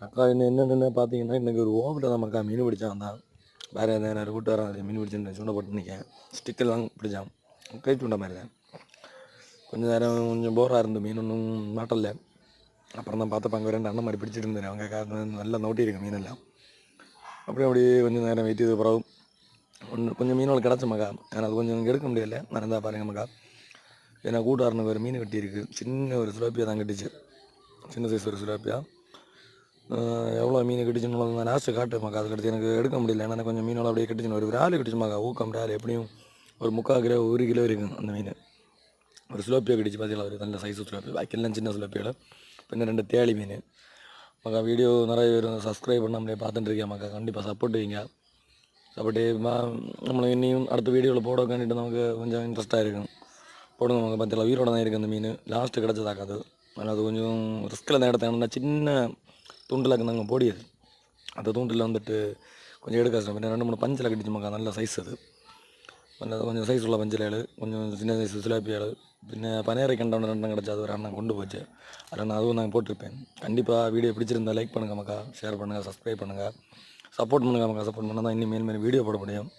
அக்கா என்னென்னு பார்த்தீங்கன்னா, இன்றைக்கி ஒரு ஓவில தான் மக்கா மீன் பிடிச்சான் வந்தான். வேறு எந்த கூட்டுக்காரன் மீன் பிடிச்சின்னு சூண்டை போட்டு நிற்கேன். ஸ்டிக்கில் தான் பிடிச்சான். கை சூண்டை மாதிரி தான். கொஞ்சம் நேரம் கொஞ்சம் போராக இருந்து மீன் ஒன்றும் மாட்டல. அப்புறம் தான் பார்த்தப்ப அங்கே 2 அண்ணன் மாதிரி பிடிச்சிட்டு இருந்தாரு. அவங்க நல்லா நோட்டியிருக்கு மீனெல்லாம். அப்படியே கொஞ்சம் நேரம் வெயிட் செய்த பிறகு கொஞ்சம் மீன்கள் கிடச்ச மக்கா. ஆனால் அது கொஞ்சம் எடுக்க முடியல. இருந்தால் பாருங்கள் மக்கா. ஏன்னா கூட்டுக்காரனுக்கு ஒரு மீன் கட்டியிருக்கு. சின்ன ஒரு சிலோப்பியா தான் கட்டிச்சு. சின்ன சைஸ் ஒரு சிலோப்பியா. எவ்வளோ மீன் கட்டிச்சுன்னு நான் லாஸ்ட்டு காட்டுமாக்கா. அதுக்கு அடுத்து எனக்கு எடுக்க முடியல. ஏன்னா கொஞ்சம் மீனோட அப்படியே கட்டிச்சுன்னு ஒரு ஆள் கட்டிச்சுமாக்கா. ஊக்கம் ஆள் எப்படியும் ஒரு 3/4 கிலோ 1 கிலோ இருக்கும் அந்த மீன். ஒரு சிலோப்பியா கட்டிச்சு பார்த்தீங்களா, ஒரு நல்ல சைஸ் சிலோப்பியா. பாக்கியெல்லாம் சின்ன சிலோப்பியோட. பின்ன 2 தேளி மீன் மக்கா. வீடியோ நிறைய பேர் சப்ஸ்கிரைப் பண்ணாமலே பார்த்துட்டு இருக்கேன் மக்கா. கண்டிப்பாக சப்போர்ட் வைங்க. சப்போர்ட் நம்மளை இன்னும் அடுத்த வீடியோவில் போட வேண்டிட்டு நமக்கு கொஞ்சம் இன்ட்ரெஸ்ட்டாக இருக்கும். போடுங்க மக்கா. பார்த்தீங்களா உயிரோட தான் இருக்குது அந்த மீன். லாஸ்ட்டு கிடச்சதாக்காது. ஆனால் அது கொஞ்சம் ரிஸ்கில் தான் எடுத்தேன். சின்ன தூண்டில் நாங்கள் போடியது. அந்த தூண்டில் வந்துட்டு கொஞ்சம் எடுக்க கஷ்டம். பின்ன 2 3 பஞ்சில் கட்டிச்சுமாக்கா. நல்ல சைஸ் அது. நல்ல கொஞ்சம் சைஸ் உள்ள பஞ்சில் கொஞ்சம் சின்ன சைஸ் சிலாப்பியாள். பின்ன பனையரை கண்டவன 2 கிடச்சி. அது ஒரு அண்ணன் கொண்டு போச்சு. அதனால் அதுவும் நாங்கள் போட்டிருப்பேன். கண்டிப்பாக வீடியோ பிடிச்சிருந்தா லைக் பண்ணுங்கள் மக்கா. ஷேர் பண்ணுங்கள், சப்ஸ்கிரைப் பண்ணுங்கள், சப்போர்ட் பண்ணுங்கள் மக்கா. சப்போர்ட் பண்ணால் தான் இன்னும் மேல் வீடியோ போட முடியும்.